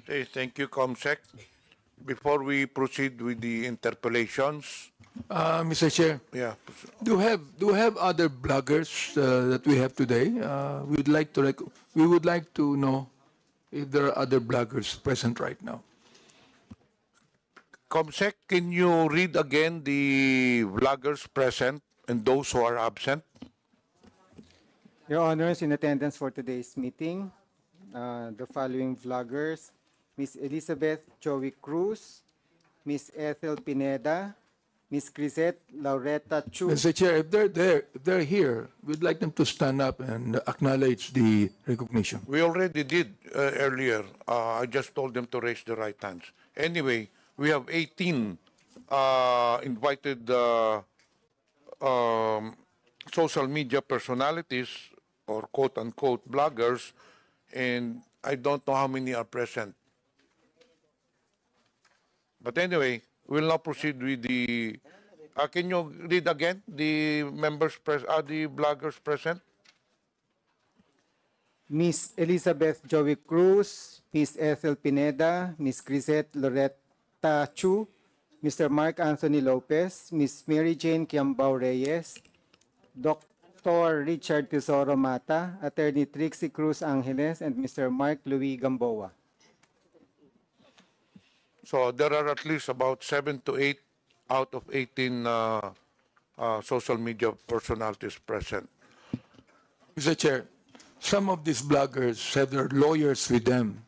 Okay, thank you, Comsec. Before we proceed with the interpellations, Mr. Chair, yeah, do we have other bloggers that we have today? We would like to know if there are other bloggers present right now. Comsec, can you read again the vloggers present and those who are absent? Your Honors, in attendance for today's meeting, the following vloggers: Ms. Elizabeth Joey Cruz, Ms. Ethel Pineda, Ms. Crisette Laureta Chu. Mr. Chair, if they're here, we'd like them to stand up and acknowledge the recognition. We already did earlier. I just told them to raise the right hands. Anyway, we have 18 invited social media personalities or quote-unquote bloggers, and I don't know how many are present. But anyway, we'll now proceed with the... can you read again the the bloggers present? Ms. Elizabeth Joey Cruz, Ms. Ethel Pineda, Ms. Crisette Loretta Chu, Mr. Mark Anthony Lopez, Ms. Mary Jane Kiambao Reyes, Dr. Richard Tesoro Mata, Attorney Trixie Cruz Angeles, and Mr. Mark Louis Gamboa. So there are at least about 7 to 8 out of 18 social media personalities present. Mr. Chair, some of these bloggers have their lawyers with them.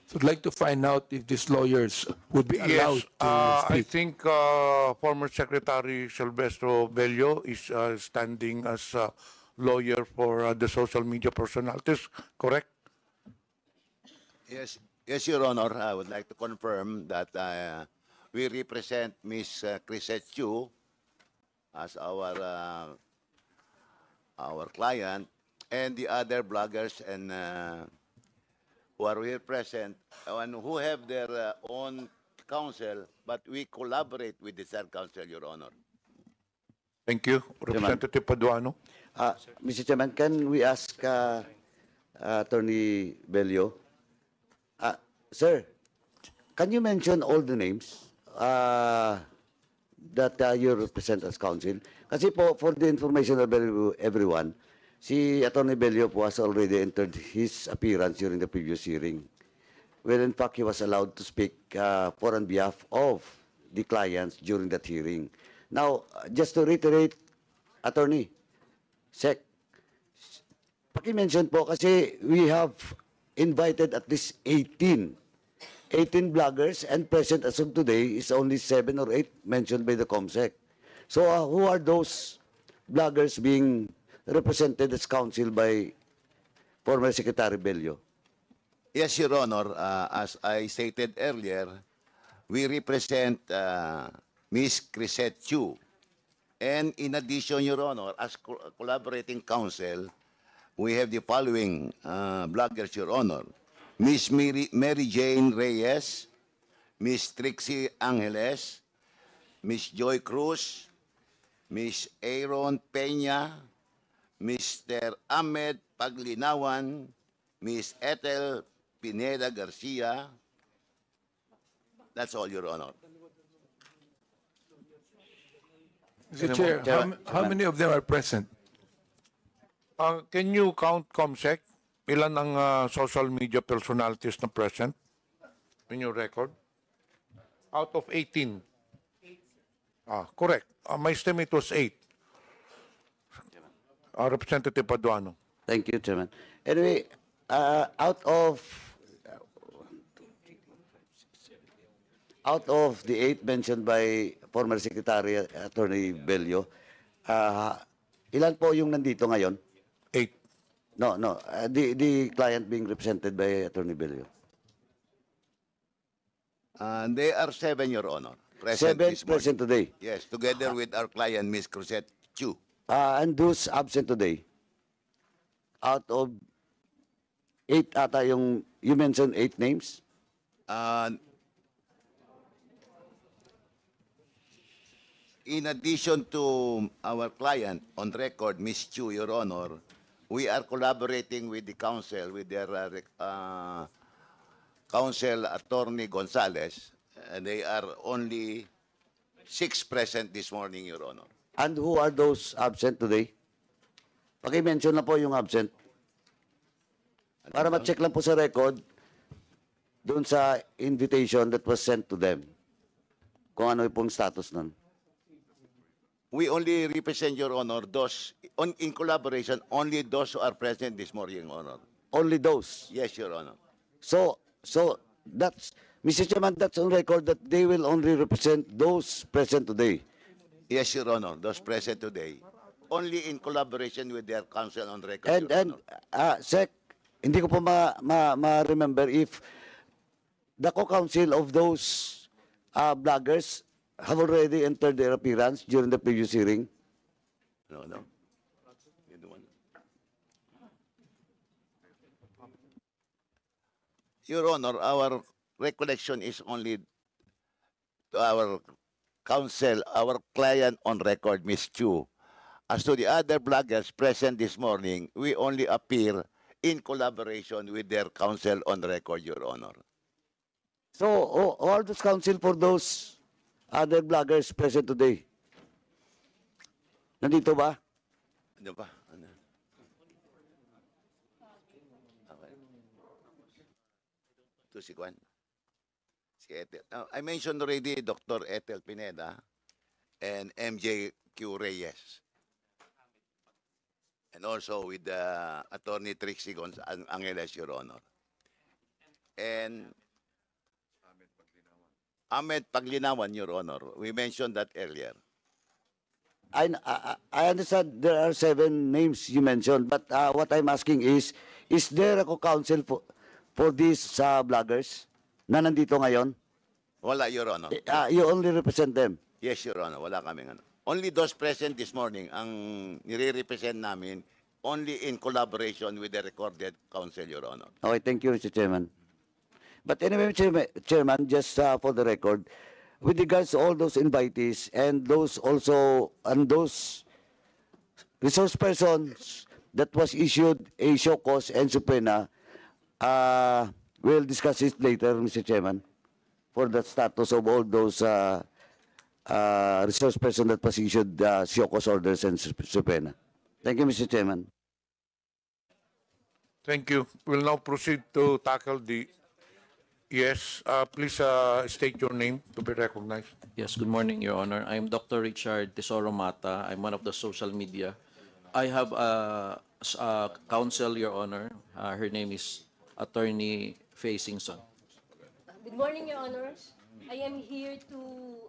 So I'd like to find out if these lawyers would be allowed Yes, to I speak. think former Secretary Silvestro Bello is standing as a lawyer for the social media personalities, correct? Yes, yes, Your Honor. I would like to confirm that we represent Ms. Crisette Chu as our client, and the other bloggers and who are here present and who have their own counsel, but we collaborate with the third counsel, Your Honor. Thank you. Representative Paduano. Mr. Chairman, can we ask Attorney Bello? Sir, can you mention all the names that you represent as counsel? Kasi po, for the information of everyone, si Attorney Bello po has already entered his appearance during the previous hearing, where in fact he was allowed to speak for on behalf of the clients during that hearing. Now, just to reiterate, Attorney, Sec, paki-mention po kasi we have invited at least 18 bloggers, and present as of today is only 7 or 8 mentioned by the COMSEC. So who are those bloggers being represented as counsel by former Secretary Bello? Yes, Your Honor. As I stated earlier, we represent Ms. Crisette Chu. And in addition, Your Honor, as collaborating counsel, we have the following bloggers, Your Honor. Ms. Mary Jane Reyes, Ms. Trixie Angeles, Ms. Joy Cruz, Ms. Aaron Peña, Mr. Ahmed Paglinawan, Ms. Ethel Pineda Garcia. That's all, Your Honor. Mr. Chair, how many of them are present? Can you count, COMSEC? Ilan ang social media personalities na present in your record? Out of 18. Correct. My estimate was 8. Representative Paduano. Thank you, Chairman. Anyway, out of the 8 mentioned by former Secretary Attorney Bello, ilan po yung nandito ngayon? 8. No. The client being represented by Attorney Bello. They are 7, Your Honor. Present 7 this morning. present today. Yes, together with our client, Ms. Crisette Chu. And those absent today? Out of 8 ata yung, you mentioned 8 names? In addition to our client on record, Ms. Chu, Your Honor, we are collaborating with the council with their Counsel Attorney Gonzales, they are only 6 present this morning, Your Honor. And who are those absent today? Paki-mention na po yung absent. Para ma-check lang po sa record doon sa invitation that was sent to them. Kung ano pong status nun. We only represent, Your Honor, those, in collaboration, only those who are present this morning, Your Honor. Only those. Yes, Your Honor. So that's, Mr. Chairman, that's on record that they will only represent those present today. Yes, Your Honor, those present today, only in collaboration with their counsel on record, And, Your Honor. Sec, hindi ko po ma-remember if the co-counsel of those bloggers have already entered their appearance during the previous hearing. No, no. You don't want- Your Honor, our recollection is only to our counsel, our client on record, Ms. Chu. As to the other bloggers present this morning, we only appear in collaboration with their counsel on record, Your Honor. So, all those counsel for those other bloggers present today, nandito ba? Ano ba? Ano? Okay. Ito si Juan. Si Ethel. Now, I mentioned already Dr. Ethel Pineda and MJ Q. Reyes. And also with Attorney Trixie Angeles, Your Honor. And Ahmed Paglinawan, Your Honor. We mentioned that earlier. I understand there are 7 names you mentioned, but what I'm asking is there a co-counsel for these bloggers na nandito ngayon? Wala, Your Honor. You only represent them. Yes, Your Honor. Wala kaming ano. Only those present this morning ang nire-represent namin only in collaboration with the recorded counsel, Your Honor. Okay, thank you, Mr. Chairman. But anyway, Chairman, just for the record, with regards to all those invitees and those also, and those resource persons that was issued a show cause and subpoena, we'll discuss it later, Mr. Chairman, for the status of all those resource person that was issued show cause orders and subpoena. Thank you, Mr. Chairman. Thank you. We'll now proceed to tackle the... Yes, please state your name to be recognized. Yes, good morning, Your Honor. I'm Dr. Richard Tesoro Mata. I'm one of the social media. I have a counsel, Your Honor. Her name is Attorney Faye Singson. Good morning, Your Honors. I am here to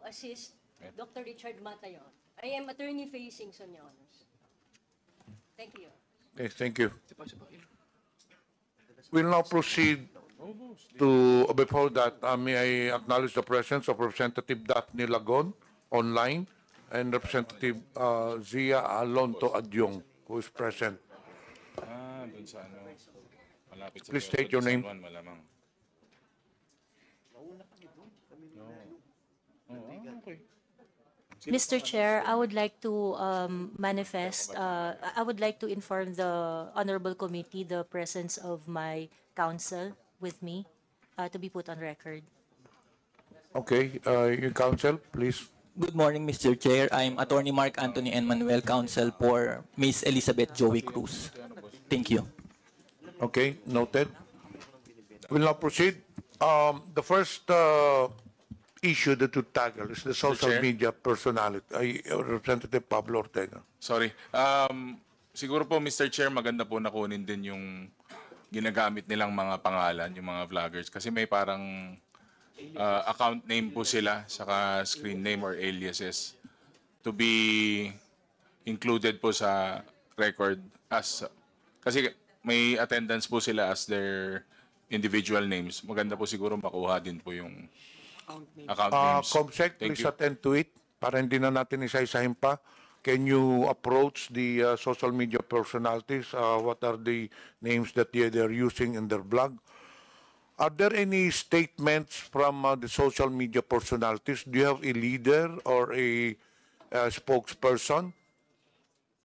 assist Dr. Richard Mata, Your Honor. I am Attorney Faye Singson, Your Honors. Thank you. Okay, thank you. We'll now proceed to, before that, may I acknowledge the presence of Representative Daphne Lagon online and Representative Zia Alonto Adyong, who is present. Dun sa ano, malapit sa Please state your name. San Juan, malamang. Mr. Chair, I would like to I would like to inform the Honorable Committee the presence of my counsel with me to be put on record. Okay, your counsel, please. Good morning, Mr. Chair. I'm Attorney Mark Anthony and Manuel, counsel for Ms. Elizabeth Joey Cruz. Thank you. Okay, noted. We'll now proceed. The first issue that to tackle is the social Chair? media personality. Representative Pablo Ortega. Sorry. Siguro po, Mr. Chair, maganda po na kunin din yung ginagamit nilang mga pangalan, yung mga vloggers. Kasi may parang account name po sila, saka screen name or aliases to be included po sa record as... Kasi may attendance po sila as their individual names. Maganda po siguro makuha din po yung account names. Comsec, Thank please you. attend to it para hindi na natin isa-isahin pa. Can you approach the social media personalities? What are the names that they're using in their blog? Are there any statements from the social media personalities? Do you have a leader or a spokesperson